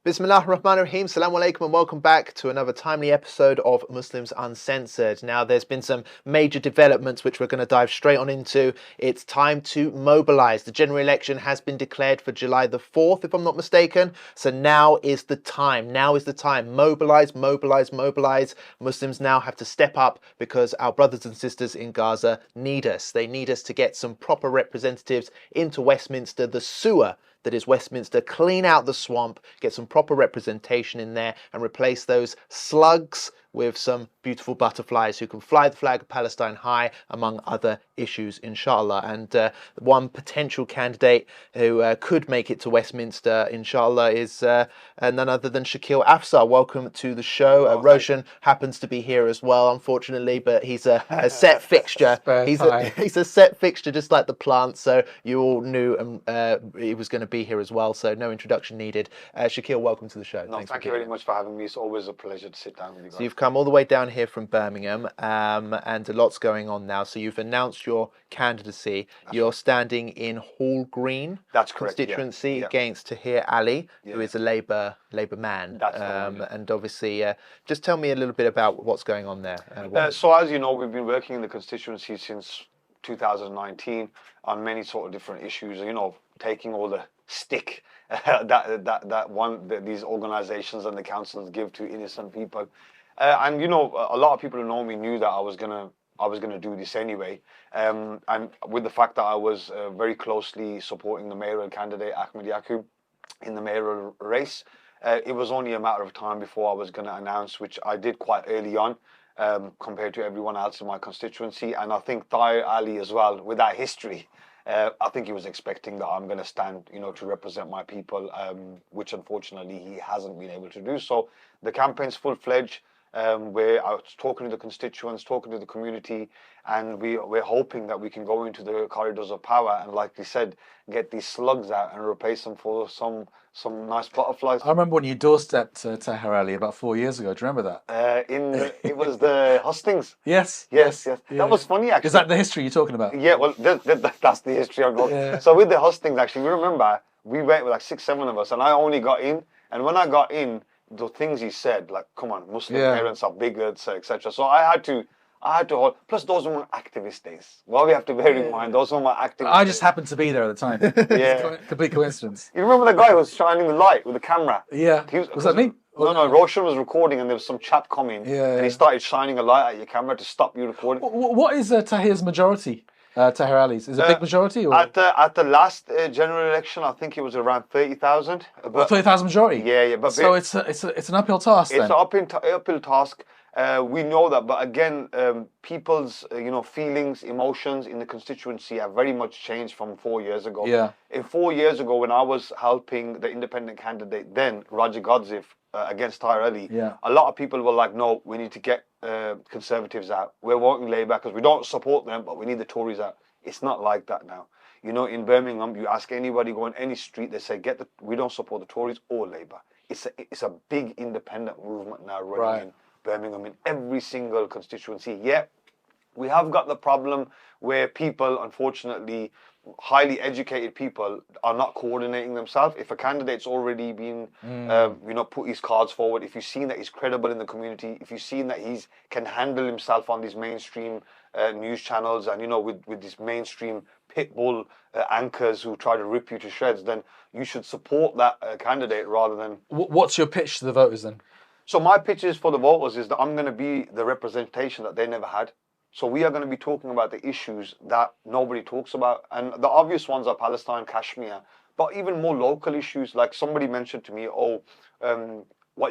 Bismillah ar-Rahman ar-Rahim, Assalamu alaikum, and welcome back to another timely episode of Muslims Uncensored. Now, there's been some major developments which we're going to dive straight on into. It's time to mobilise. The general election has been declared for July the 4th, if I'm not mistaken. So now is the time. Now is the time. Mobilise, mobilise, mobilise. Muslims now have to step up because our brothers and sisters in Gaza need us. They need us to get some proper representatives into Westminster, the sewer that is Westminster, clean out the swamp, get some proper representation in there and replace those slugs with some beautiful butterflies who can fly the flag of Palestine high, among other issues, inshallah. And one potential candidate who could make it to Westminster, inshallah, is none other than Shakeel Afsar. Welcome to the show. Roshan happens to be here as well, unfortunately, but he's a set fixture. He's a set fixture, just like the plant, so you all knew he was going to be here as well, so no introduction needed. Shakeel, welcome to the show. No, thank you very much for having me. It's always a pleasure to sit down with you guys. So you've come all the way down here from Birmingham, and a lot's going on now. So you've announced your candidacy. You're standing in Hall Green constituency against Tahir Ali, who is a Labour man. That's correct. And obviously, just tell me a little bit about what's going on there. So as you know, we've been working in the constituency since 2019 on many sort of different issues. You know, taking all the stick that these organisations and the councils give to innocent people. And you know, a lot of people who know me knew that I was gonna do this anyway. And with the fact that I was very closely supporting the mayoral candidate Ahmed Yaqub in the mayoral race, it was only a matter of time before I was going to announce, which I did quite early on compared to everyone else in my constituency. And I think Tahir Ali as well, with that history, I think he was expecting that I'm going to stand, you know, to represent my people, which unfortunately he hasn't been able to do. So the campaign's full-fledged. Where I was talking to the constituents, talking to the community, and we're hoping that we can go into the corridors of power and, like you said, get these slugs out and replace them for some nice butterflies. I remember when you doorstepped Tahir Ali about 4 years ago. Do you remember that? It was the hustings. Yes. Yeah. That was funny, actually. Is that the history you're talking about? Yeah, well, that's the history I'm talking about. So with the hustings, actually, we remember we went with like 6-7 of us, and I only got in, and when I got in, the things he said, like, come on, Muslim parents are bigots, etc. So I had to hold. Plus, those were my activist days. Well, we have to bear in mind, those were my activist days. I just happened to be there at the time. Yeah. Complete coincidence. You remember the guy who was shining the light with the camera? Yeah. Was that me? No, Roshan was recording and there was some chap coming and he started shining a light at your camera to stop you recording. What is Tahir's majority? Tahir Ali's? Is it a big majority? Or? At the last general election, I think it was around 30,000. 30,000 majority? Yeah. But so it's an uphill task then? It's an uphill task. We know that, but again, people's feelings, emotions in the constituency have very much changed from 4 years ago. Yeah. 4 years ago, when I was helping the independent candidate then, Raja Godzif, against Tahir Ali, a lot of people were like, no, we need to get Conservatives out. We're voting Labour because we don't support them, but we need the Tories out. It's not like that now. You know, in Birmingham, you ask anybody, go on any street, they say, we don't support the Tories or Labour. It's a big independent movement now running in Birmingham in every single constituency. Yeah, we have got the problem where people, unfortunately, highly educated people are not coordinating themselves. If a candidate's already been, put his cards forward, if you've seen that he's credible in the community, if you've seen that he can handle himself on these mainstream news channels and, with these mainstream pit bull anchors who try to rip you to shreds, then you should support that candidate rather than... What's your pitch to the voters then? So my pitch is for the voters is that I'm going to be the representation that they never had. So we are going to be talking about the issues that nobody talks about. And the obvious ones are Palestine, Kashmir, but even more local issues. Like somebody mentioned to me, what are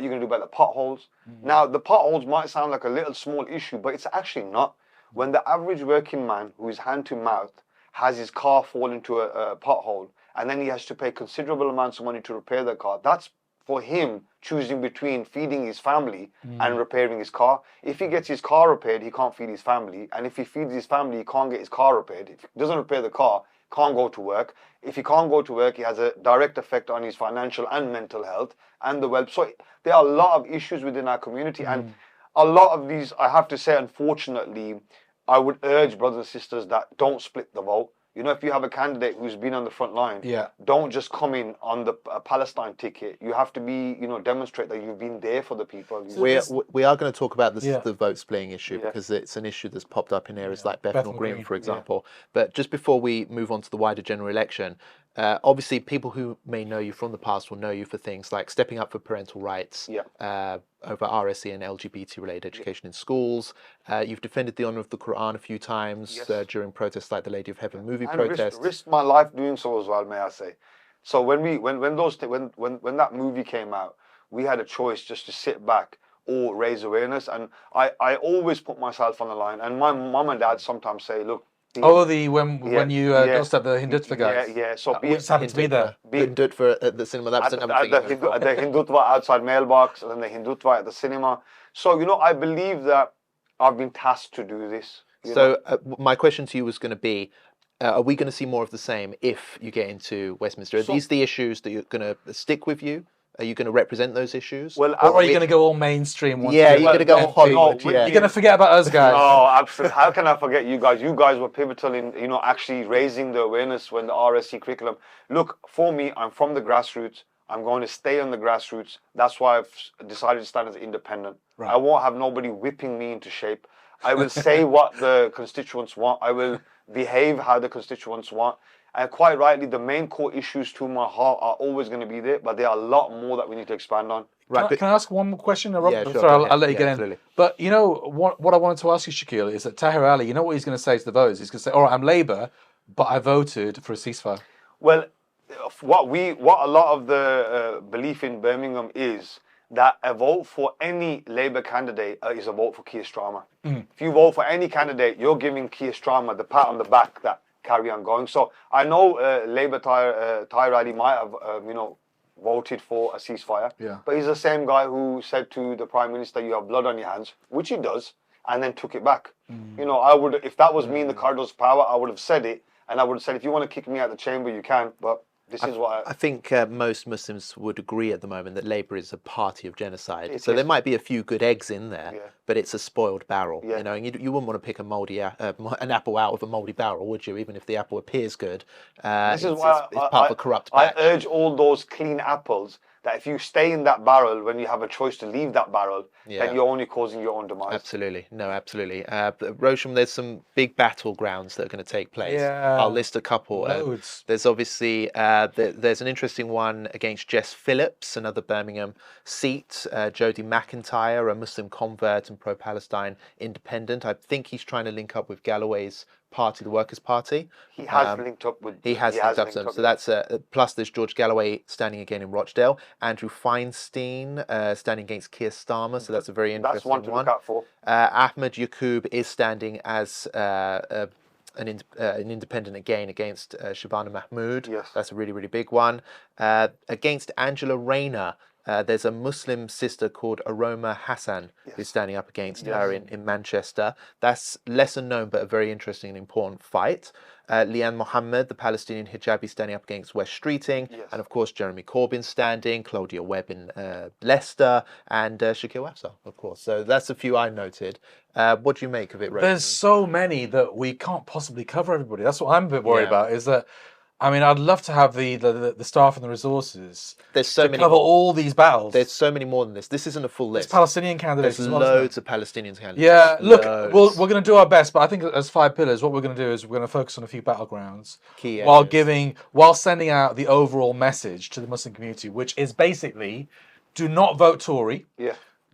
you going to do about the potholes? Now, the potholes might sound like a little small issue, but it's actually not. When the average working man who is hand to mouth has his car fall into a pothole and then he has to pay considerable amounts of money to repair the car, that's for him choosing between feeding his family and repairing his car. If he gets his car repaired, he can't feed his family. And if he feeds his family, he can't get his car repaired. If he doesn't repair the car, can't go to work. If he can't go to work, he has a direct effect on his financial and mental health and the wealth. So there are a lot of issues within our community. And a lot of these, I have to say, unfortunately, I would urge brothers and sisters that don't split the vote. You know, if you have a candidate who's been on the front line, don't just come in on the Palestine ticket. You have to be, you know, demonstrate that you've been there for the people. So we are going to talk about the vote splitting issue because it's an issue that's popped up in areas like Bethnal Green, for example. But just before we move on to the wider general election, obviously people who may know you from the past will know you for things like stepping up for parental rights, over RSE and LGBT-related education in schools. You've defended the honour of the Quran a few times during protests like the Lady of Heaven movie protest. Risked my life doing so as well, may I say. So when that movie came out, we had a choice just to sit back or raise awareness, and I always put myself on the line. And my mum and dad sometimes say, look. When you ghosted the Hindutva guys. So we just happened to be there. Hindutva at the cinema. That was another thing. The Hindutva outside mailbox, and then the Hindutva at the cinema. So, you know, I believe that I've been tasked to do this. So my question to you was going to be, are we going to see more of the same if you get into Westminster? Are these the issues that you're going to stick with you? Are you going to represent those issues? Or are you going to go all mainstream? You're going to go Hollywood. You're going to forget about us guys. No, absolutely. How can I forget you guys? You guys were pivotal in, you know, actually raising the awareness when the RSC curriculum. Look, for me, I'm from the grassroots. I'm going to stay on the grassroots. That's why I've decided to stand as independent. Right. I won't have nobody whipping me into shape. I will say what the constituents want. I will behave how the constituents want. And quite rightly, the main core issues to my heart are always going to be there, but there are a lot more that we need to expand on. Right. Can I ask one more question? Yeah, sure. Sorry, I'll let you get in. But, you know, what I wanted to ask you, Shakeel, is that Tahir Ali, you know what he's going to say to the voters? He's going to say, all right, I'm Labour, but I voted for a ceasefire. Well, what a lot of the belief in Birmingham is that a vote for any Labour candidate is a vote for Keir Starmer. If you vote for any candidate, you're giving Keir Starmer the pat on the back that carry on going. So I know Labour Tahir Ali might have, you know, voted for a ceasefire, but he's the same guy who said to the Prime Minister, you have blood on your hands, which he does, and then took it back. You know, I would, if that was me in the corridors of power, I would have said it, and I would have said, if you want to kick me out of the chamber, you can, but this is what I think most Muslims would agree at the moment that Labour is a party of genocide. So there might be a few good eggs in there, but it's a spoiled barrel. You know, and you wouldn't want to pick an apple out of a mouldy barrel, would you? Even if the apple appears good, this is why it's part of a corrupt batch. I urge all those clean apples that if you stay in that barrel when you have a choice to leave that barrel, then you're only causing your own demise. Absolutely. No, absolutely. Roshan, there's some big battlegrounds that are going to take place. I'll list a couple. There's obviously there's an interesting one against Jess Phillips, another Birmingham seat. Jodie McIntyre, a Muslim convert and pro-Palestine independent. I think he's trying to link up with Galloway's party, the Workers' Party. He has linked up with. He has linked up some. So that's plus there's George Galloway standing again in Rochdale. Andrew Feinstein standing against Keir Starmer. So that's a very interesting one. That's one to look out for. Ahmed Yaqub is standing as an independent again against Shabana Mahmood. That's a really, really big one. Against Angela Rayner, there's a Muslim sister called Aroma Hassan who's standing up against her in Manchester. That's lesser known but a very interesting and important fight. Leanne Mohammed, the Palestinian hijabi, standing up against Wes Streeting. And of course Jeremy Corbyn standing, Claudia Webb in Leicester, and Shakeel Afsar, of course. So that's a few I noted. What do you make of it, Roshan? There's so many that we can't possibly cover everybody. That's what I'm a bit worried about, is that, I mean, I'd love to have the staff and the resources to cover all these battles. There's so many more than this. This isn't a full list. There's Palestinian candidates There's as well. Loads of Palestinian candidates. Yeah, look, we're going to do our best, but I think as 5 pillars, what we're going to do is we're going to focus on a few battlegrounds while sending out the overall message to the Muslim community, which is basically, do not vote Tory.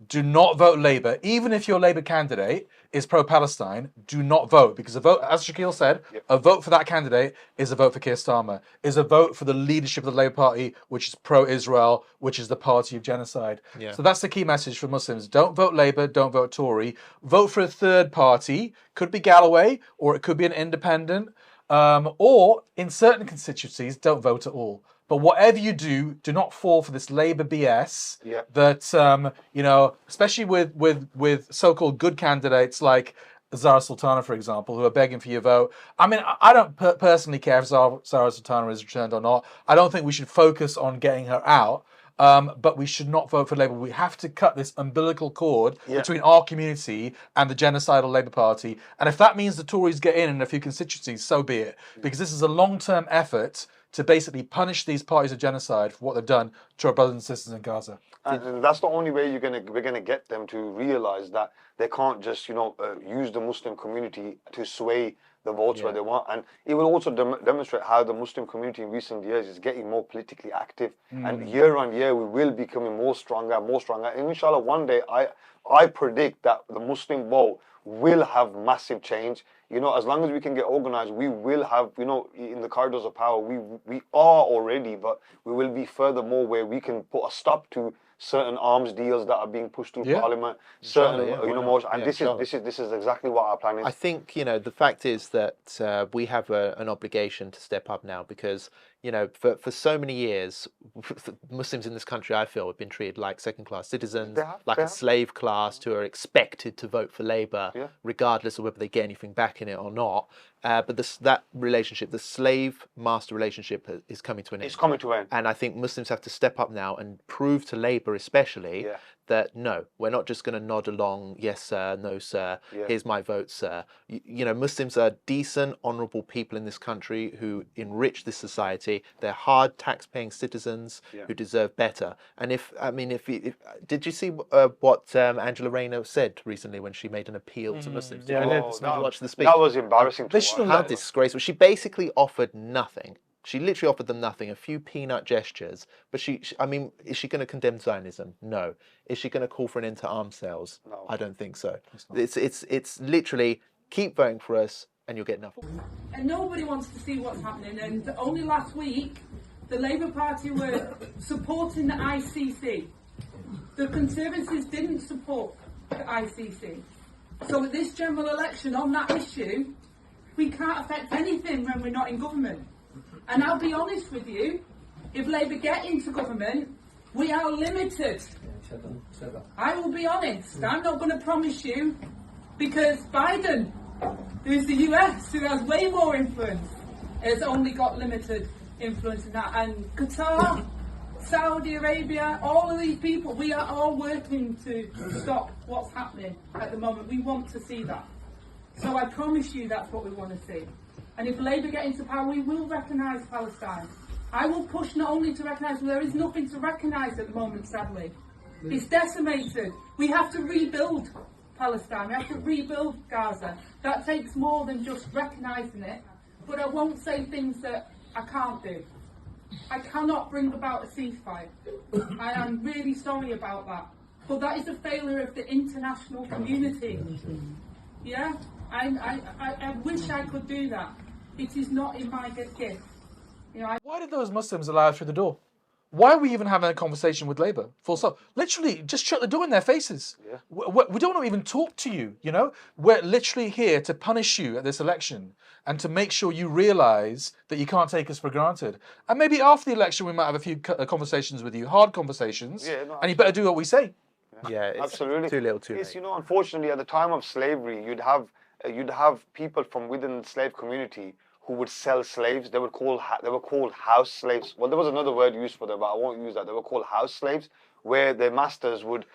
Do not vote Labour. Even if your Labour candidate is pro-Palestine, do not vote. Because a vote, as Shakeel said, a vote for that candidate is a vote for Keir Starmer, is a vote for the leadership of the Labour Party, which is pro-Israel, which is the party of genocide. So that's the key message for Muslims. Don't vote Labour, don't vote Tory. Vote for a third party. Could be Galloway, or it could be an independent. Or, in certain constituencies, don't vote at all. But whatever you do, do not fall for this Labour BS that, you know, especially with so-called good candidates like Zara Sultana, for example, who are begging for your vote. I mean, I don't personally care if Zara Sultana is returned or not. I don't think we should focus on getting her out. but we should not vote for Labour. We have to cut this umbilical cord between our community and the genocidal Labour Party. And if that means the Tories get in a few constituencies, so be it. Because this is a long-term effort to basically punish these parties of genocide for what they've done to our brothers and sisters in Gaza. And that's the only way we're gonna get them to realise that they can't just use the Muslim community to sway the votes where they want. And it will also demonstrate how the Muslim community in recent years is getting more politically active. And year on year, we will becoming more stronger. And inshallah, one day, I predict that the Muslim vote will have massive change. As long as we can get organized, we will have, in the corridors of power, we are already, but we will be furthermore where we can put a stop to certain arms deals that are being pushed through Parliament, certain, motion. And this is exactly what our plan is. I think, the fact is that we have an obligation to step up now because, for so many years, Muslims in this country, I feel, have been treated like second-class citizens, like a slave class who are expected to vote for Labour, regardless of whether they get anything back in it or not. But that relationship, the slave-master relationship, is coming to an end. It's coming to an end. And I think Muslims have to step up now and prove to Labour especially that, no, we're not just going to nod along, yes, sir, no, sir, here's my vote, sir. Muslims are decent, honourable people in this country who enrich this society. They're hard tax-paying citizens who deserve better. And if did you see what Angela Rayner said recently when she made an appeal to Muslims? Did you watch the speech? That was embarrassing to watch. How disgraceful. She basically offered nothing. She literally offered them nothing, a few peanut gestures. But is she going to condemn Zionism? No. Is she going to call for an end to arms sales? No. I don't think so. It's literally keep voting for us and you'll get nothing. And nobody wants to see what's happening. And only last week, the Labour Party were supporting the ICC. The Conservatives didn't support the ICC. So with this general election on that issue, we can't affect anything when we're not in government. And I'll be honest with you, if Labour get into government, we are limited. I will be honest. I'm not going to promise you, because Biden, who's the US, who has way more influence, has only got limited influence in that. And Qatar, Saudi Arabia, all of these people, we are all working to stop what's happening at the moment. We want to see that. So I promise you that's what we want to see. And if Labour get into power, we will recognise Palestine. I will push not only to recognise, there is nothing to recognise at the moment, sadly. It's decimated. We have to rebuild Palestine. We have to rebuild Gaza. That takes more than just recognising it. But I won't say things that I can't do. I cannot bring about a ceasefire. I am really sorry about that. But that is a failure of the international community. Yeah? I wish I could do that. It is not in my gift. Why did those Muslims allow through the door? Why are we even having a conversation with Labour? Full stop. Literally, just shut the door in their faces. Yeah. We don't want to even talk to you, We're literally here to punish you at this election and to make sure you realise that you can't take us for granted. And maybe after the election, we might have a few conversations with you, hard conversations, and you better do what we say. Yeah, it's absolutely. Too little, too late. Unfortunately, at the time of slavery, you'd have people from within the slave community who would sell slaves. They were called house slaves. Well, there was another word used for them, but I won't use that. They were called house slaves, where their masters would,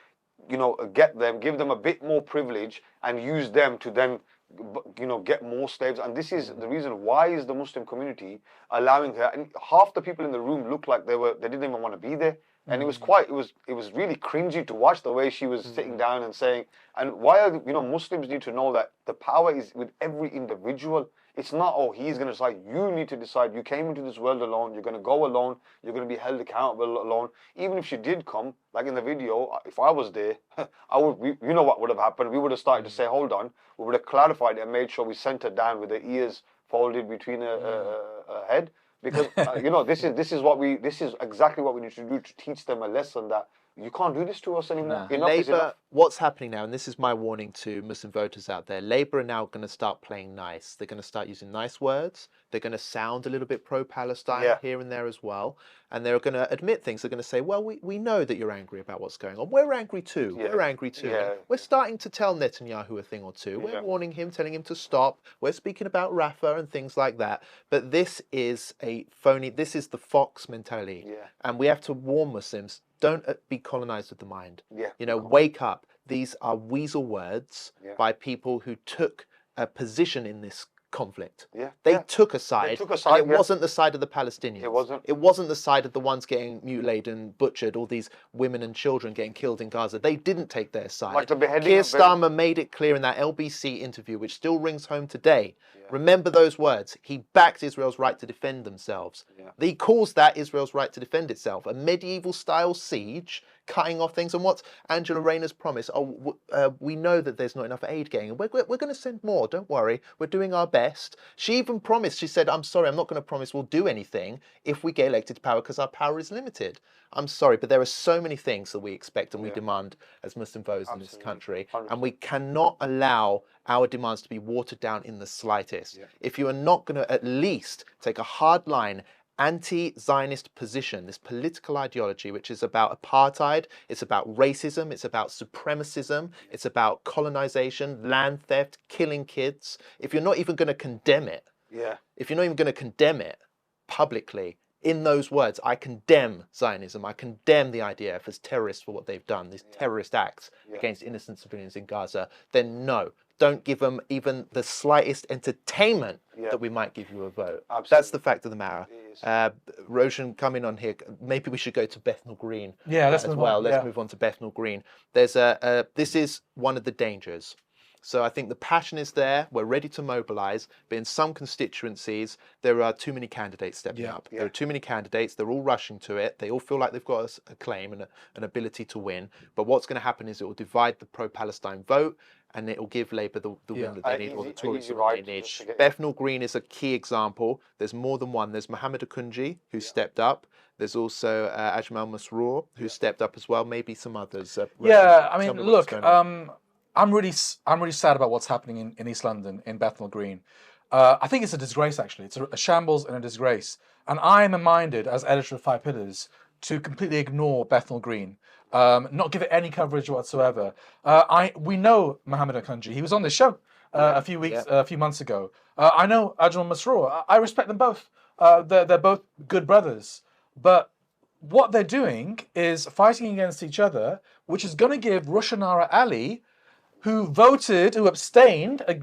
give them a bit more privilege and use them to then, get more slaves. And this is the reason why is the Muslim community allowing her. And half the people in the room looked like they didn't even want to be there. And it was really cringy to watch the way she was sitting down and saying, and why are Muslims need to know that the power is with every individual. It's not, he's going to decide. You need to decide. You came into this world alone. You're going to go alone. You're going to be held accountable alone. Even if she did come, like in the video, if I was there, what would have happened? We would have started to say, hold on. We would have clarified it and made sure we sent her down with her ears folded between her head. Because this is exactly what we need to do to teach them a lesson that you can't do this to us anymore. Labour, what's happening now, and this is my warning to Muslim voters out there, Labour are now going to start playing nice. They're going to start using nice words. They're going to sound a little bit pro-Palestine here and there as well. And they're going to admit things. They're going to say, well, we know that you're angry about what's going on. We're angry too. Yeah. We're angry too. Yeah. We're starting to tell Netanyahu a thing or two. We're warning him, telling him to stop. We're speaking about Rafah and things like that. But this is a phony, this is the Fox mentality. Yeah. And we have to warn Muslims, don't be colonized with the mind. Yeah. You know, wake up. These are weasel words by people who took a position in this conflict. They took a side. And it wasn't the side of the Palestinians. It wasn't. It wasn't the side of the ones getting mutilated and butchered, all these women and children getting killed in Gaza. They didn't take their side. Like the beheading Keir of Starmer made it clear in that LBC interview, which still rings home today. Remember those words. He backed Israel's right to defend themselves. He calls that Israel's right to defend itself. A medieval-style siege, cutting off things. And what's Angela Rayner's promise? Oh, we know that there's not enough aid getting. We're going to send more. Don't worry. We're doing our best. She even promised. She said, I'm sorry, I'm not going to promise we'll do anything if we get elected to power because our power is limited. I'm sorry, but there are so many things that we expect and we demand as Muslim voters in this country. 100%. And we cannot allow our demands to be watered down in the slightest. If you are not going to at least take a hard line anti-Zionist position, this political ideology, which is about apartheid, it's about racism, it's about supremacism, it's about colonization, land theft, killing kids. If you're not even going to condemn it, if you're not even going to condemn it publicly, in those words, I condemn Zionism, I condemn the IDF as terrorists for what they've done, these terrorist acts against innocent civilians in Gaza, then no, don't give them even the slightest entertainment that we might give you a vote. Absolutely. That's the fact of the matter. Roshan, coming on here, maybe we should go to Bethnal Green let's as move well. on. Let's move on to Bethnal Green. There's this is one of the dangers. So I think the passion is there. We're ready to mobilise, but in some constituencies there are too many candidates stepping up. There are too many candidates. They're all rushing to it. They all feel like they've got a claim and an ability to win. But what's going to happen is it will divide the pro-Palestine vote, and it will give Labour the win that they need, or the Tories the win they need. Bethnal Green is a key example. There's more than one. There's Mohammed Akunji, who stepped up. There's also Ajmal Masroor, who stepped up as well. Maybe some others. I mean, look, I'm really sad about what's happening in East London, in Bethnal Green. I think it's a disgrace, actually. It's a shambles and a disgrace. And I am minded, as editor of Five Pillars, to completely ignore Bethnal Green, not give it any coverage whatsoever. We know Mohammed Akunji. He was on this show a few months ago. I know Ajmal Masroor. I respect them both. They're both good brothers. But what they're doing is fighting against each other, which is going to give Roshan Ali, who abstained in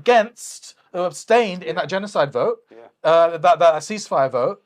that genocide vote, that ceasefire vote,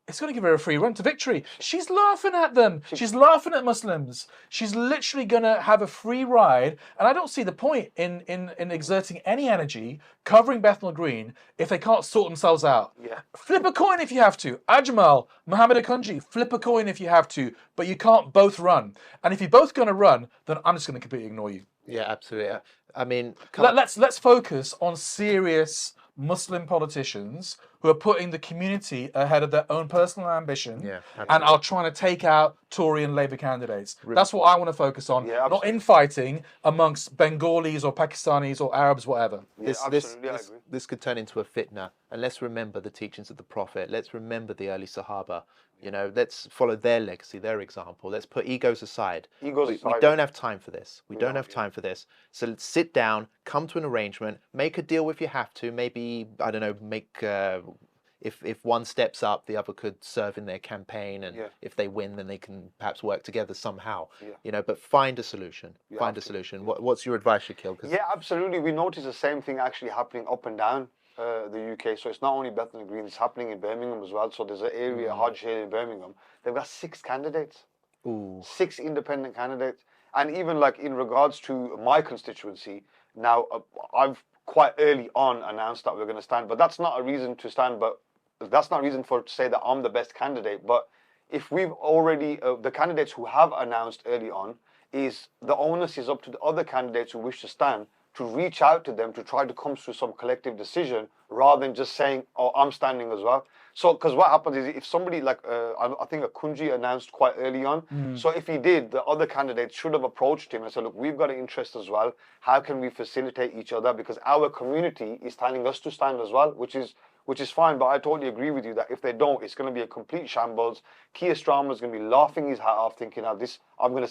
it's going to give her a free run to victory. She's laughing at them. She's laughing at Muslims. She's literally going to have a free ride. And I don't see the point in exerting any energy covering Bethnal Green if they can't sort themselves out. Flip a coin if you have to. Ajmal, Mohammed Akunji, flip a coin if you have to. But you can't both run. And if you're both going to run, then I'm just going to completely ignore you. Yeah, absolutely. I mean, let's focus on serious Muslim politicians who are putting the community ahead of their own personal ambition and are trying to take out Tory and Labour candidates. That's what I want to focus on, not infighting amongst Bengalis or Pakistanis or Arabs, whatever. This could turn into a fitna. And let's remember the teachings of the Prophet. Let's remember the early Sahaba. You know, let's follow their legacy, their example. Let's put egos aside. We don't have time for this. We don't have time for this. So let's sit down, come to an arrangement, make a deal if you have to. Maybe, I don't know, make if one steps up, the other could serve in their campaign, and if they win, then they can perhaps work together somehow. You know, but find a solution. Find a solution. What's your advice, Shakeel? Yeah, absolutely. We notice the same thing actually happening up and down the UK. So it's not only Bethnal Green, it's happening in Birmingham as well. So there's an area, Hodge Hill in Birmingham. They've got 6 candidates. 6 independent candidates. And even like in regards to my constituency, now I've quite early on announced that we're going to stand, but that's not a reason to stand, but that's not a reason to say that I'm the best candidate. But if we've already, the candidates who have announced early on, is the onus is up to the other candidates who wish to stand to reach out to them to try to come to some collective decision rather than just saying, oh, I'm standing as well. So, because what happens is if somebody like, I think Akunji announced quite early on. So if he did, the other candidates should have approached him and said, look, we've got an interest as well. How can we facilitate each other? Because our community is telling us to stand as well, which is fine. But I totally agree with you that if they don't, it's going to be a complete shambles. Keir Starmer is going to be laughing his hat off, thinking, "Oh, this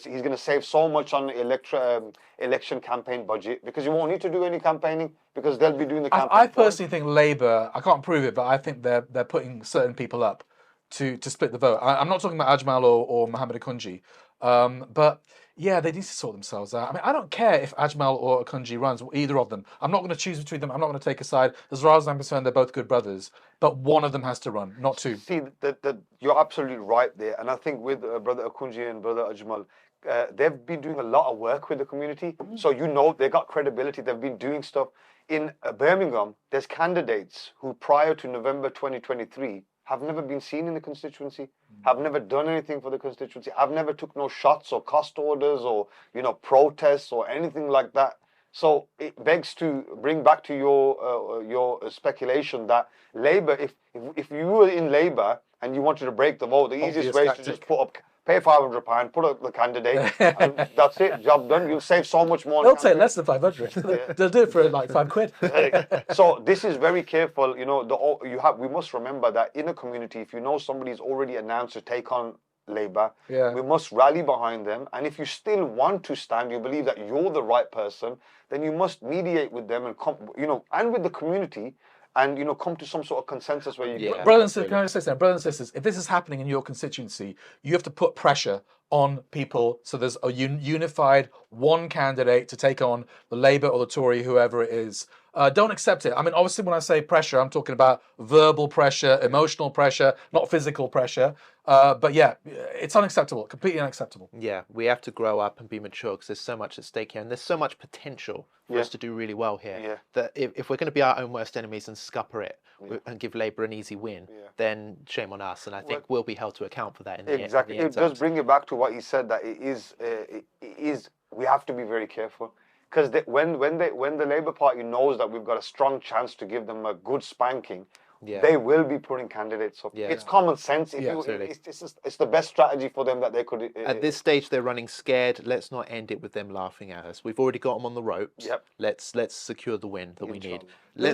he's going to save so much on the election campaign budget because you won't need to do any campaigning because they'll be doing the campaign." I personally think Labour, I can't prove it, but I think they're putting certain people up to split the vote. I'm not talking about Ajmal or Mohammed Akunji. But yeah, they need to sort themselves out. I mean, I don't care if Ajmal or Akunji runs, either of them. I'm not going to choose between them. I'm not going to take a side. As far as I'm concerned, they're both good brothers. But one of them has to run, not two. See, you're absolutely right there. And I think with Brother Akunji and Brother Ajmal, they've been doing a lot of work with the community. So they got credibility. They've been doing stuff. In Birmingham, there's candidates who prior to November 2023 have never been seen in the constituency, have never done anything for the constituency, have never took no shots or cost orders or, protests or anything like that. So it begs to bring back to your speculation that Labour, if you were in Labour and you wanted to break the vote, the easiest way is to just pay £500, put up the candidate, and that's it, job done. You'll save so much more. They'll take less than 500. They'll do it for like £5. So this is very careful. We must remember that in a community, if you know somebody's already announced to take on Labour, we must rally behind them. And if you still want to stand, you believe that you're the right person, then you must mediate with them and and with the community. And come to some sort of consensus where you brothers and sisters, if this is happening in your constituency, you have to put pressure on people so there's a unified one candidate to take on the Labour or the Tory, whoever it is. Don't accept it. I mean, obviously, when I say pressure, I'm talking about verbal pressure, emotional pressure, not physical pressure. But yeah, it's unacceptable, completely unacceptable. Yeah, we have to grow up and be mature because there's so much at stake here, and there's so much potential for us to do really well here. That if we're going to be our own worst enemies and scupper it and give Labour an easy win, then shame on us. And I think we'll be held to account for that in the end. Exactly. It does bring it back to what he said, that it is. We have to be very careful. Because when the Labour Party knows that we've got a strong chance to give them a good spanking, they will be putting candidates up. It's common sense. It's the best strategy for them that they could. At this stage, they're running scared. Let's not end it with them laughing at us. We've already got them on the ropes. Let's secure the win that we need.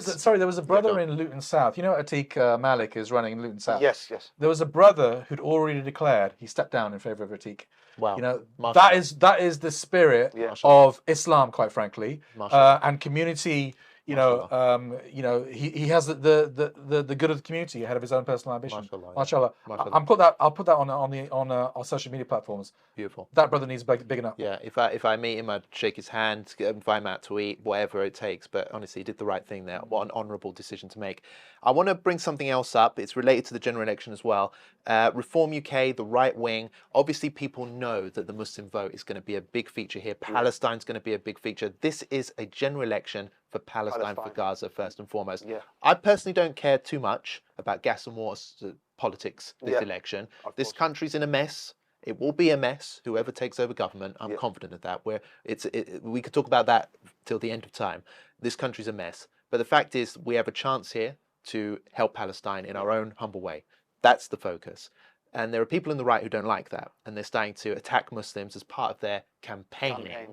Sorry, there was a brother in Luton South. You know, Atiq Malik is running in Luton South. Yes. There was a brother who'd already declared he stepped down in favour of Atiq. Wow. That is the spirit of Islam, quite frankly, and community. He has the good of the community ahead of his own personal ambition. Mashallah. I'll put that on our social media platforms. Beautiful. That brother needs big enough. Yeah. If I meet him, I'd shake his hand, invite him out to eat, whatever it takes. But honestly, he did the right thing there. What an honourable decision to make. I want to bring something else up. It's related to the general election as well. Reform UK, the right wing. Obviously, people know that the Muslim vote is going to be a big feature here. Palestine's going to be a big feature. This is a general election for Palestine, for Gaza, first and foremost. I personally don't care too much about gas and water politics this election. This country's in a mess. It will be a mess, whoever takes over government. I'm confident of that. We could talk about that till the end of time. This country's a mess. But the fact is, we have a chance here to help Palestine in our own humble way. That's the focus. And there are people in the right who don't like that. And they're starting to attack Muslims as part of their campaigning.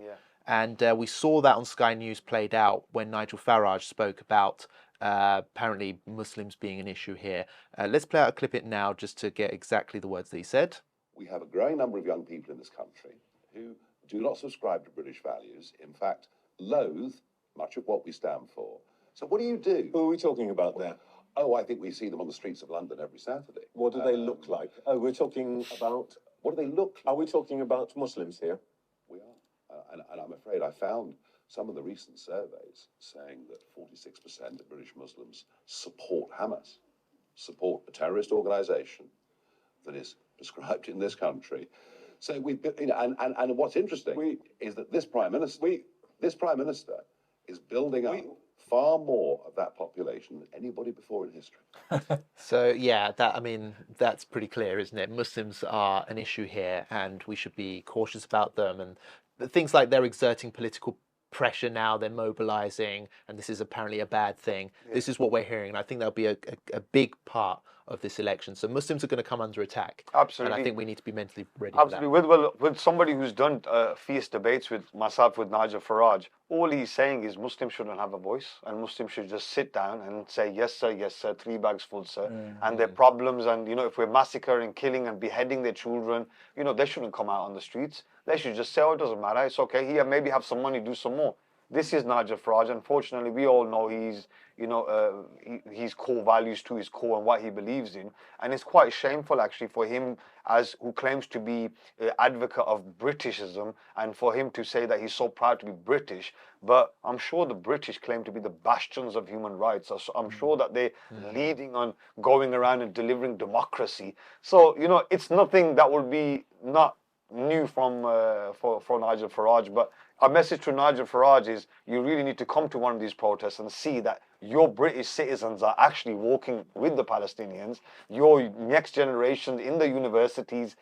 And we saw that on Sky News played out when Nigel Farage spoke about apparently Muslims being an issue here. Let's play out a clip it now just to get exactly the words that he said. We have a growing number of young people in this country who do not subscribe to British values, in fact, loathe much of what we stand for. So what do you do? Who are we talking about there? Oh, I think we see them on the streets of London every Saturday. What do they look like? Oh, we're talking about... What do they look like? Are we talking about Muslims here? We are. And I'm afraid I found some of the recent surveys saying that 46% of British Muslims support Hamas, support a terrorist organisation that is prescribed in this country. So and what's interesting is that this Prime Minister is building up far more of that population than anybody before in history. So yeah, that's pretty clear, isn't it? Muslims are an issue here, and we should be cautious about them. And things like they're exerting political pressure now, they're mobilising, and this is apparently a bad thing. This is what we're hearing, and I think that'll be a big part of this election. So Muslims are going to come under attack. Absolutely. And I think we need to be mentally ready for that. With somebody who's done fierce debates with Nigel Farage, all he's saying is Muslims shouldn't have a voice, and Muslims should just sit down and say, yes, sir, 3 bags full, sir. And their problems, and, if we're massacring, killing and beheading their children, they shouldn't come out on the streets. They should just say, oh, it doesn't matter, it's okay. Here, maybe have some money, do some more. This is Nigel Farage. Unfortunately, we all know he's, his core values to his core and what he believes in. And it's quite shameful, actually, for him, as who claims to be advocate of Britishism, and for him to say that he's so proud to be British. But I'm sure the British claim to be the bastions of human rights. So I'm sure that they're leading on going around and delivering democracy. So, it's nothing that will be not new from for Nigel Farage. But our message to Nigel Farage is you really need to come to one of these protests and see that your British citizens are actually walking with the Palestinians. Your next generation in the universities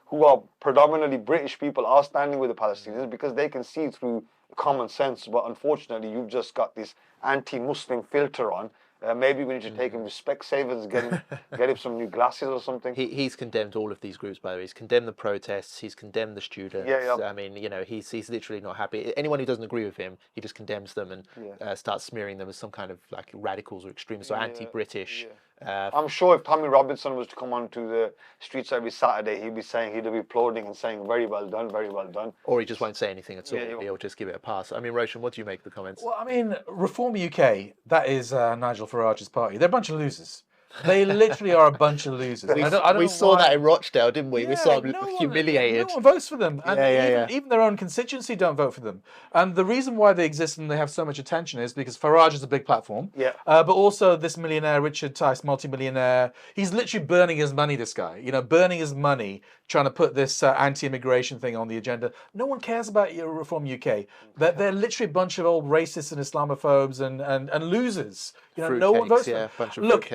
who are predominantly British people are standing with the Palestinians because they can see through common sense. But unfortunately, you've just got this anti-Muslim filter on. Maybe we need to take him to Specsavers, get him some new glasses or something. He's condemned all of these groups, by the way. He's condemned the protests. He's condemned the students. I mean, he's literally not happy. Anyone who doesn't agree with him, he just condemns them and starts smearing them as some kind of like radicals or extremists or anti-British. I'm sure if Tommy Robinson was to come onto the streets every Saturday, he'd be applauding and saying, very well done, very well done. Or he just won't say anything at all. He'll just give it a pass. I mean, Roshan, what do you make of the comments? Well, I mean, Reform UK, that is Nigel Farage's party. They're a bunch of losers. They literally are a bunch of losers. We saw that in Rochdale, didn't we? We saw them humiliated. No one votes for them. And even their own constituency don't vote for them. And the reason why they exist and they have so much attention is because Farage is a big platform. But also this millionaire, Richard Tice, multi-millionaire, he's literally burning his money, this guy. Burning his money, trying to put this anti-immigration thing on the agenda. No one cares about Reform UK. They're literally a bunch of old racists and Islamophobes and losers. No one votes for them. Look,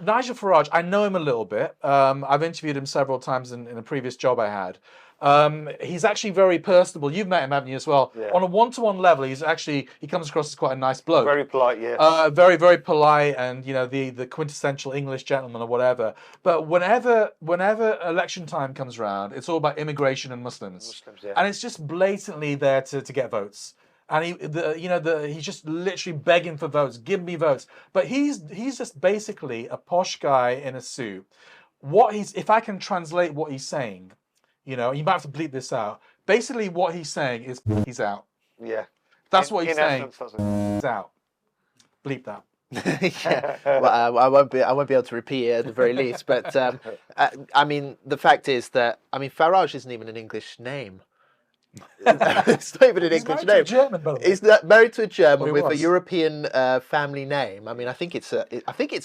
Nigel Farage, I know him a little bit. I've interviewed him several times in a previous job I had. He's actually very personable. You've met him, haven't you, as well? On a one-to-one level, he comes across as quite a nice bloke. Very polite, yeah. Very, very polite, and the quintessential English gentleman or whatever. But whenever election time comes around, it's all about immigration and Muslims. And it's just blatantly there to get votes. And he's just literally begging for votes. Give me votes. But he's just basically a posh guy in a suit. If I can translate what he's saying, you might have to bleep this out. Basically, what he's saying is he's out. Yeah. That's what he's saying. He's out. Bleep that. Well, I won't be able to repeat it at the very least. But I mean, the fact is that Farage isn't even an English name. It's not even an English name. German, by the way. He's married to a German with a European family name. I mean, I think it's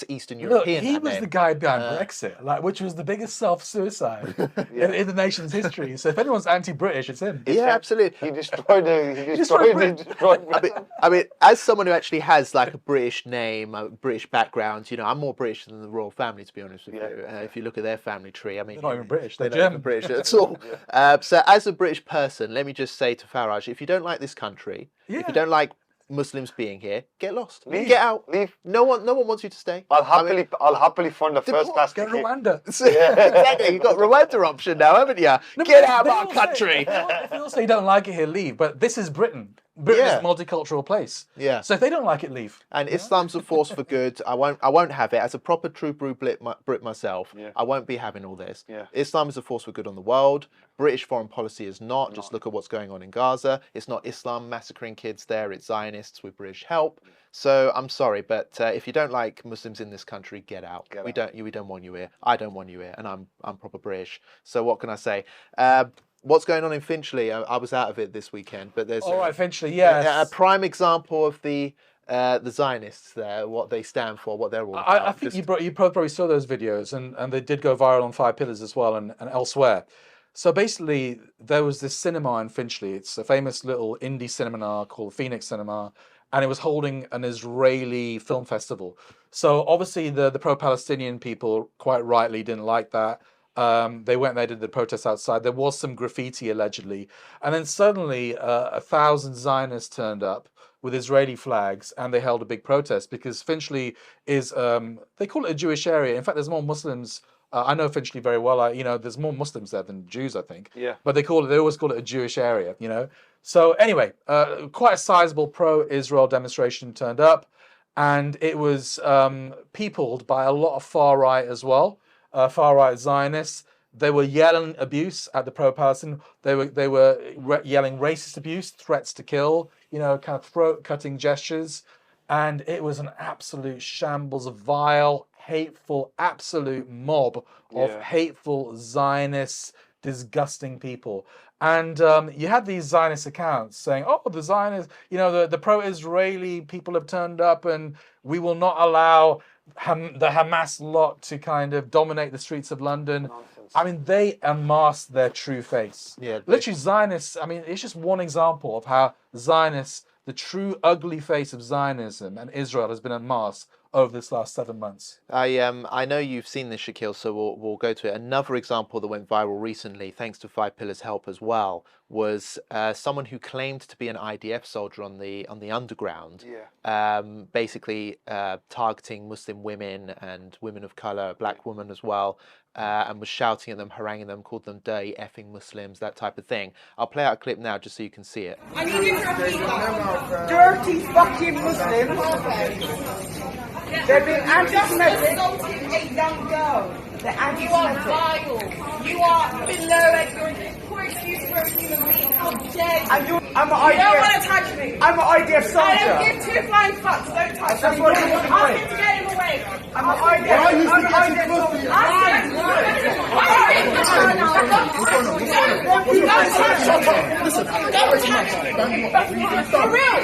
Eastern European. He was the guy behind Brexit, which was the biggest self-suicide in the nation's history. So if anyone's anti-British, it's him. Yeah, absolutely. He destroyed I mean, as someone who actually has like a British name, a British background, I'm more British than the royal family, to be honest with you. If you look at their family tree, I mean, they're not even British. They're German. British at all. So as a British person, let me just say to Farage, if you don't like this country, if you don't like Muslims being here, get lost. Leave. Get out. Leave. No one wants you to stay. I'll happily fund a first class Go ticket. Rwanda. Exactly. You've got Rwanda option now, haven't you? Get out of our country. If you say you don't like it here, leave. But this is Britain. Britain is a multicultural place. Yeah. So if they don't like it, leave. And Islam's a force for good. I won't have it. As a proper true Brit myself, I won't be having all this. Islam is a force for good on the world. British foreign policy is not. Just look at what's going on in Gaza. It's not Islam massacring kids there. It's Zionists with British help. So I'm sorry, but if you don't like Muslims in this country, get out. We don't want you here. I don't want you here, and I'm proper British. So what can I say? What's going on in Finchley? I was out of it this weekend, but there's Finchley, yes. A prime example of the Zionists there, what they stand for, what they're all about. I think you probably saw those videos, and they did go viral on Five Pillars as well and elsewhere. So basically, there was this cinema in Finchley. It's a famous little indie cinema called Phoenix Cinema, and it was holding an Israeli film festival. So obviously, the pro-Palestinian people quite rightly didn't like that. They went there, did the protests outside. There was some graffiti allegedly. And then suddenly 1,000 Zionists turned up with Israeli flags and they held a big protest because Finchley is, they call it a Jewish area. In fact, there's more Muslims. I know Finchley very well. There's more Muslims there than Jews, I think. Yeah. But they always call it a Jewish area, So anyway, quite a sizable pro-Israel demonstration turned up. And it was peopled by a lot of far-right as well. Far-right Zionists. They were yelling abuse at the pro-Palestine. They were yelling racist abuse, threats to kill, kind of throat-cutting gestures. And it was an absolute shambles, a vile, hateful, absolute mob of hateful Zionists, disgusting people. And you had these Zionist accounts saying, oh, the Zionists, the pro-Israeli people have turned up and we will not allow the Hamas lot to kind of dominate the streets of London. Nonsense. I mean, they unmasked their true face. Yeah, Literally, Zionists, I mean, it's just one example of how Zionists, the true ugly face of Zionism and Israel, has been unmasked over this last 7 months. I know you've seen this, Shakeel, so we'll go to it. Another example that went viral recently, thanks to Five Pillars' help as well, was someone who claimed to be an IDF soldier on the underground, basically targeting Muslim women and women of color, black women as well, and was shouting at them, haranguing them, called them dirty effing Muslims, that type of thing. I'll play out a clip now just so you can see it. I need you to repeat that. Dirty fucking Muslims. They've been anti-Semitic. Assaulting a young girl. They're anti-Semitic. You are vile. You are below it. You're a poor excuse for a human being. How dare you? And I'm an IDF. You don't want to touch me. I'm an IDF soldier. I don't give two flying fucks. Don't touch me. That's what I'm doing. Ask him to get him away. I'm an IDF. I'm an IDF soldier. Listen, don't touch me. For real.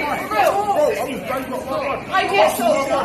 IDF soldier.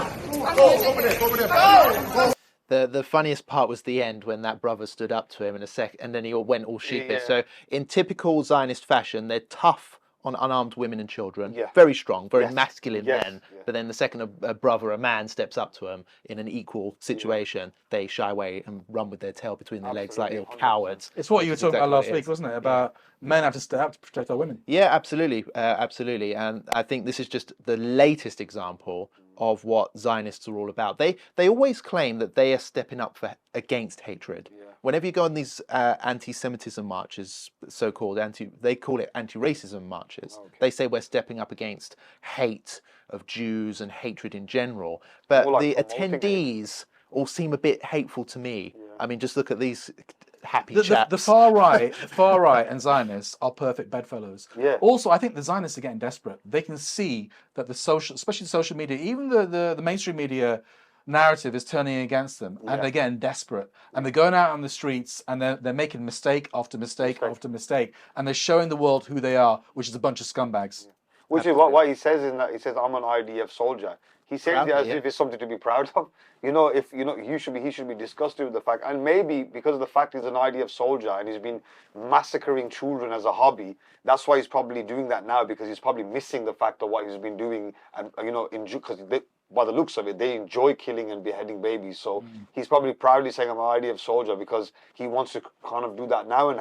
The funniest part was the end when that brother stood up to him and then he went all sheepish. So in typical Zionist fashion, they're tough on unarmed women and children, very strong, very masculine men. But then the second a man steps up to them in an equal situation, they shy away and run with their tail between their legs like little cowards. It's what you were talking about last week, wasn't it? About men have to step up to protect our women. Yeah, absolutely, absolutely. And I think this is just the latest example of what Zionists are all about. They always claim that they are stepping up against hatred. Whenever you go on these anti-Semitism marches, so-called they call it anti-racism marches. They say we're stepping up against hate of Jews and hatred in general. But the attendees all seem a bit hateful to me. I mean, just look at these happy chaps. The far right and Zionists are perfect bedfellows. Also, I think the Zionists are getting desperate. They can see that especially the social media, even the mainstream media narrative is turning against them, and they're getting desperate, and they're going out on the streets and they're making mistake after mistake after mistake, and they're showing the world who they are, which is a bunch of scumbags. Which is what he says in that. He says, "I'm an IDF soldier." He says it as if it's something to be proud of. He should be disgusted with the fact, and maybe because of the fact he's an IDF soldier and he's been massacring children as a hobby, that's why he's probably doing that now, because he's probably missing the fact of what he's been doing, and because by the looks of it, they enjoy killing and beheading babies. So he's probably proudly saying, I'm an IDF soldier, because he wants to kind of do that now. And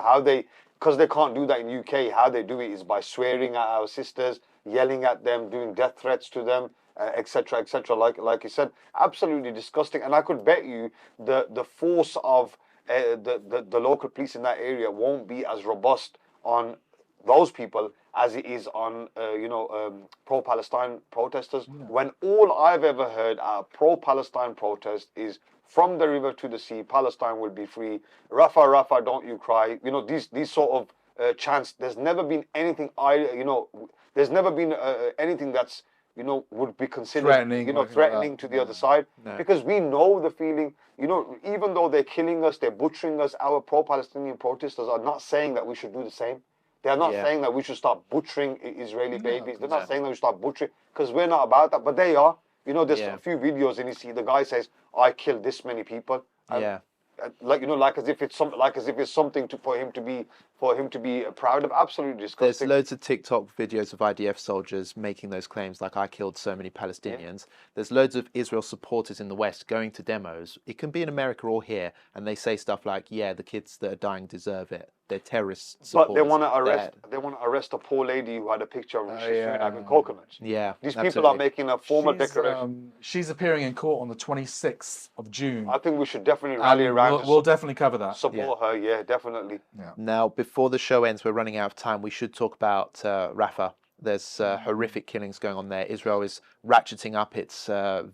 because they can't do that in UK, how they do it is by swearing at our sisters, yelling at them, doing death threats to them, etc., etc. Like you said, absolutely disgusting. And I could bet you the force of the local police in that area won't be as robust on those people as it is on pro-Palestine protesters. When all I've ever heard at pro-Palestine protest is, from the river to the sea, Palestine will be free. Rafah, Rafah, don't you cry. These sort of chants. There's never been anything. There's never been anything that's would be considered threatening to the other side, because we know the feeling. Even though they're killing us, they're butchering us. Our pro-Palestinian protesters are not saying that we should do the same. They are not saying that we should start butchering Israeli babies. They're not saying that we should start butchering, because we're not about that. But they are. There's a few videos and you see the guy says, "I killed this many people." And like as if it's something for him to be proud of. Absolutely disgusting. There's loads of TikTok videos of IDF soldiers making those claims, like, I killed so many Palestinians. There's loads of Israel supporters in the West going to demos. It can be in America or here, and they say stuff like, "Yeah, the kids that are dying deserve it. They're terrorist supporters." But they want to arrest. They want to arrest a poor lady who had a picture of having coconuts. Yeah, these people are making a formal declaration. She's appearing in court on the 26th of June. I think we should definitely rally around. We'll definitely cover that. Support her, definitely. Yeah. Now, before the show ends, we're running out of time. We should talk about Rafah. There's horrific killings going on there. Israel is ratcheting up its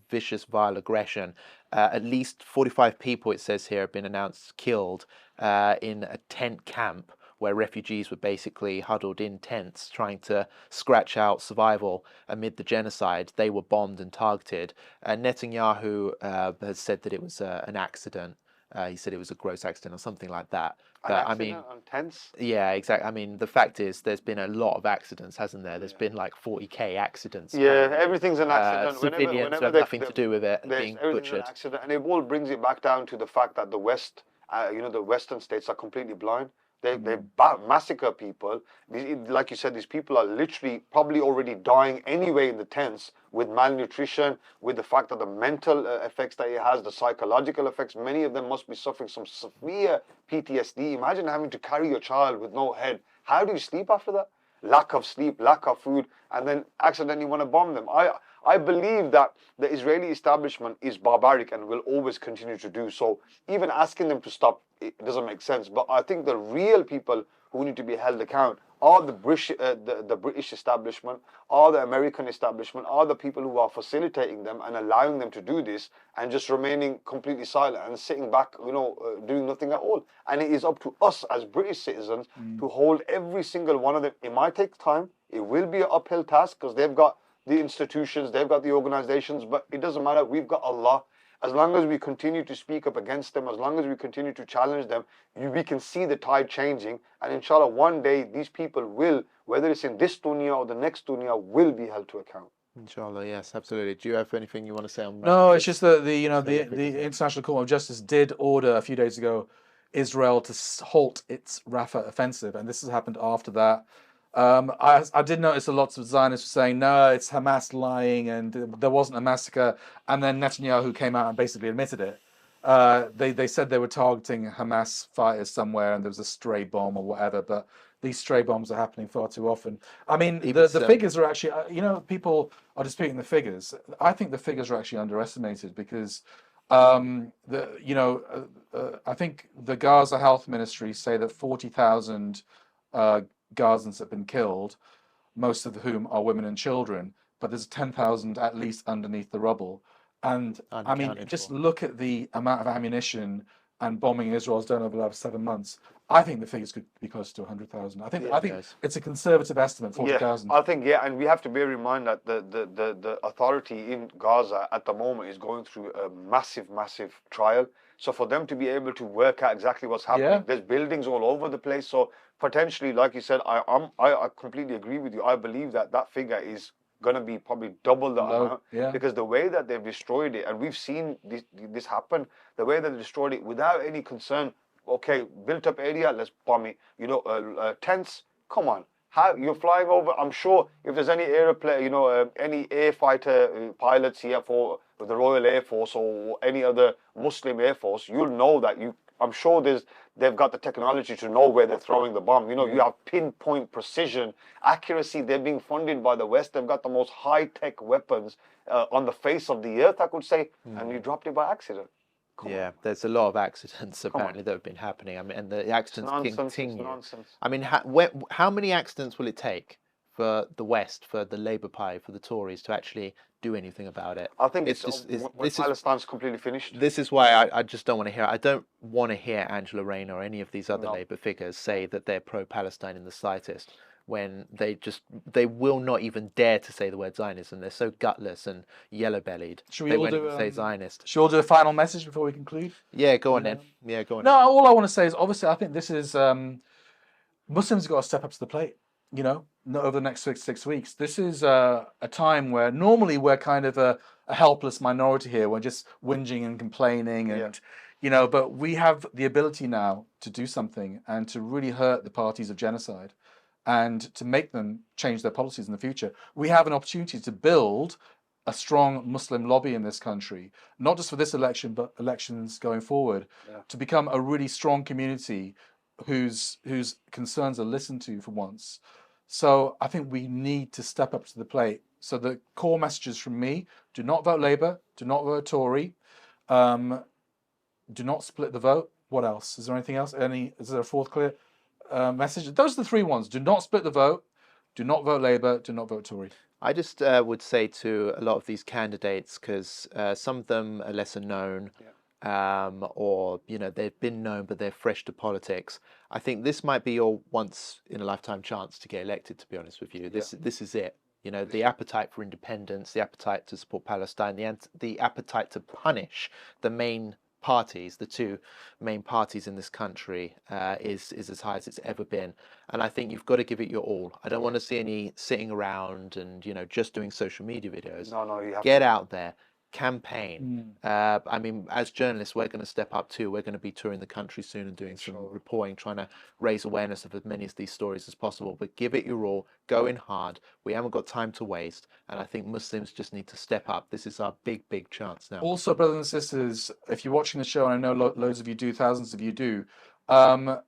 vicious, vile aggression. At least 45 people, it says here, have been announced killed. in a tent camp where refugees were basically huddled in tents trying to scratch out survival amid the genocide. They were bombed and targeted. Netanyahu has said that it was an accident. He said it was a gross accident or something like that. But I mean, on tents? yeah, exactly. I mean, the fact is, there's been a lot of accidents, hasn't there? There's been like 40k accidents. Yeah, apparently. everything's an accident. Civilians have nothing to do with it being butchered. An accident, and it all brings it back down to the fact that the West, the Western states are completely blind. They massacre people. Like you said, these people are literally probably already dying anyway in the tents with malnutrition, with the fact that the mental effects that it has, the psychological effects. Many of them must be suffering some severe PTSD. Imagine having to carry your child with no head. How do you sleep after that? Lack of sleep, lack of food, and then accidentally want to bomb them. I believe that the Israeli establishment is barbaric and will always continue to do so. Even asking them to stop, it doesn't make sense. But I think the real people who need to be held account are the British establishment, are the American establishment, are the people who are facilitating them and allowing them to do this and just remaining completely silent and sitting back, doing nothing at all. And it is up to us as British citizens to hold every single one of them. It might take time. It will be an uphill task because they've got the institutions, they've got the organizations, but it doesn't matter. We've got Allah. As long as we continue to speak up against them, as long as we continue to challenge them, we can see the tide changing. And inshallah, one day these people will, whether it's in this dunya or the next dunya, will be held to account. Inshallah, yes, absolutely. Do you have anything you want to say on that? No, it's just that the International Court of Justice did order a few days ago Israel to halt its Rafah offensive, and this has happened after that. I did notice a lot of Zionists were saying, no, it's Hamas lying and there wasn't a massacre. And then Netanyahu came out and basically admitted it. They said they were targeting Hamas fighters somewhere and there was a stray bomb or whatever. But these stray bombs are happening far too often. I mean, the figures are actually, people are disputing the figures. I think the figures are actually underestimated because, I think the Gaza Health Ministry say that 40,000 Gazans have been killed, most of whom are women and children, but there's 10,000 at least underneath the rubble. And I mean, just look at the amount of ammunition and bombing Israel's done over the last 7 months. I think the figures could be close to 100,000. I think it's a conservative estimate, 40,000. Yeah, I think, and we have to bear in mind that the authority in Gaza at the moment is going through a massive trial. So for them to be able to work out exactly what's happening, there's buildings all over the place. So potentially, like you said, I completely agree with you. I believe that figure is going to be probably double the amount because the way that they've destroyed it, and we've seen this happen, the way that they destroyed it without any concern. Okay, built up area, let's bomb it. Tents, come on. How you're flying over? I'm sure if there's any airplane, any air fighter pilots here for the Royal Air Force or any other Muslim Air Force, you'll know that I'm sure they've got the technology to know where they're throwing the bomb. You have pinpoint precision, accuracy. They're being funded by the West. They've got the most high-tech weapons on the face of the earth, I could say, and you dropped it by accident. There's a lot of accidents apparently that have been happening. I mean, and the accidents continue. Nonsense. I mean, how many accidents will it take for the West, for the Labour Party, for the Tories to actually do anything about it? I think Palestine's completely finished. This is why I just don't want to hear. I don't want to hear Angela Rayner or any of these other Labour figures say that they're pro-Palestine in the slightest, when they will not even dare to say the word Zionism. They're so gutless and yellow-bellied. They won't even say Zionist. Should we all do a final message before we conclude? Yeah, go on then. Yeah, go on. No, all I want to say is, obviously, I think this is Muslims have got to step up to the plate. Not over the next 6 weeks. This is a time where normally we're kind of a helpless minority here. We're just whinging and complaining, and but we have the ability now to do something and to really hurt the parties of genocide, and to make them change their policies in the future. We have an opportunity to build a strong Muslim lobby in this country, not just for this election, but elections going forward, to become a really strong community whose concerns are listened to for once. So I think we need to step up to the plate. So the core messages from me: do not vote Labour, do not vote Tory, do not split the vote. What else? Is there anything else? Is there a fourth clear message? Those are the three ones. Do not split the vote, do not vote Labour, do not vote Tory. I just would say to a lot of these candidates, because some of them are lesser known, or they've been known but they're fresh to politics. I think this might be your once in a lifetime chance to get elected. To be honest with you, this is it. The appetite for independence, the appetite to support Palestine, the appetite to punish the main parties, the two main parties in this country, is as high as it's ever been. And I think you've got to give it your all. I don't want to see any sitting around and just doing social media videos. No, you have get to out there. Campaign. I mean, as journalists, we're going to step up too. We're going to be touring the country soon and doing some reporting, trying to raise awareness of as many of these stories as possible. But give it your all, go in hard. We haven't got time to waste, and I think Muslims just need to step up. This is our big chance now. Also, brothers and sisters, if you're watching the show, and I know loads of you do, thousands of you do, our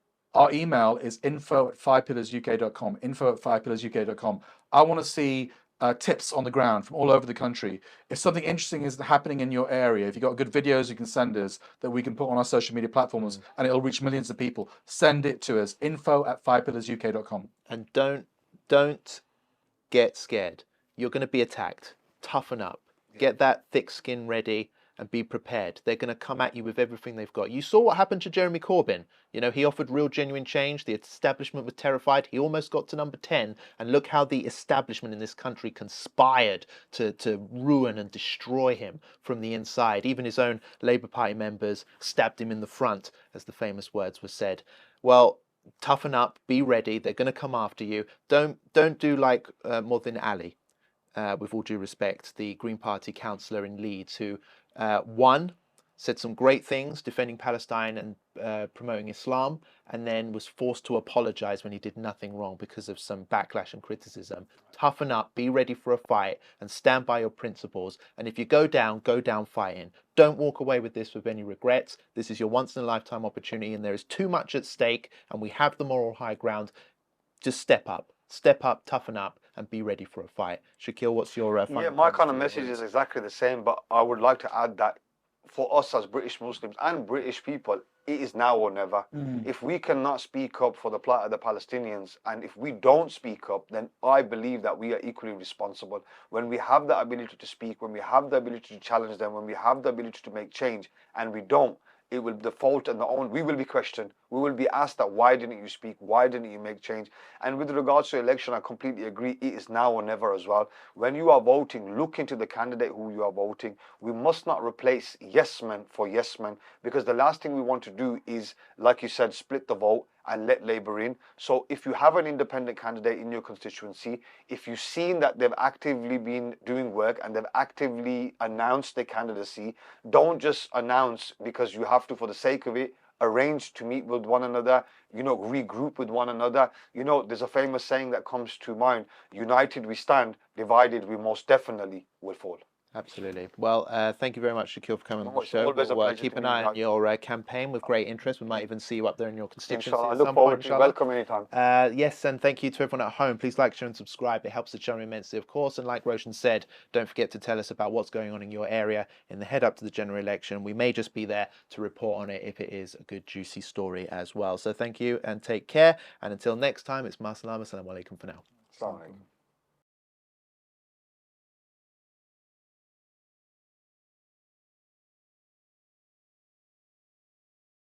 email is info@fivepillarsuk.com. info@fivepillarsuk.com. I want to see tips on the ground from all over the country. If something interesting is happening in your area, if you've got good videos you can send us that we can put on our social media platforms and it'll reach millions of people, send it to us. info@fivepillarsuk.com. And don't get scared. You're going to be attacked. Toughen up. Get that thick skin ready and be prepared. They're going to come at you with everything they've got. You saw what happened to Jeremy Corbyn. He offered real, genuine change. The establishment was terrified. He almost got to number 10. And look how the establishment in this country conspired to ruin and destroy him from the inside. Even his own Labour Party members stabbed him in the front, as the famous words were said. Well, toughen up. Be ready. They're going to come after you. Don't do like Modin Ali, with all due respect, the Green Party councillor in Leeds, who said some great things defending Palestine and promoting Islam, and then was forced to apologise when he did nothing wrong because of some backlash and criticism. Toughen up, be ready for a fight, and stand by your principles. And if you go down fighting. Don't walk away with this with any regrets. This is your once-in-a-lifetime opportunity, and there is too much at stake, and we have the moral high ground. Just step up, toughen up, and be ready for a fight. Shakeel, what's your final my kind of message is exactly the same, but I would like to add that for us as British Muslims and British people, it is now or never. If we cannot speak up for the plight of the Palestinians, and if we don't speak up, then I believe that we are equally responsible. When we have the ability to speak, when we have the ability to challenge them, when we have the ability to make change, and we don't, it will default and we will be questioned. We will be asked that, why didn't you speak? Why didn't you make change? And with regards to election, I completely agree. It is now or never as well. When you are voting, look into the candidate who you are voting. We must not replace yes men for yes men, because the last thing we want to do is, like you said, split the vote and let Labour in. So if you have an independent candidate in your constituency, if you've seen that they've actively been doing work and they've actively announced their candidacy, don't just announce because you have to for the sake of it. Arrange to meet with one another, regroup with one another. There's a famous saying that comes to mind: united we stand, divided we most definitely will fall. Absolutely. Well, thank you very much, Shakeel, for coming on the show. We'll keep an eye on your campaign with great interest. We might even see you up there in your constituency. I look forward to welcome anytime. Yes, and thank you to everyone at home. Please like, share, and subscribe. It helps the channel immensely, of course. And like Roshan said, don't forget to tell us about what's going on in your area in the head up to the general election. We may just be there to report on it if it is a good, juicy story as well. So thank you and take care. And until next time, it's Assalamu alaikum for now. Assalamu alaikum.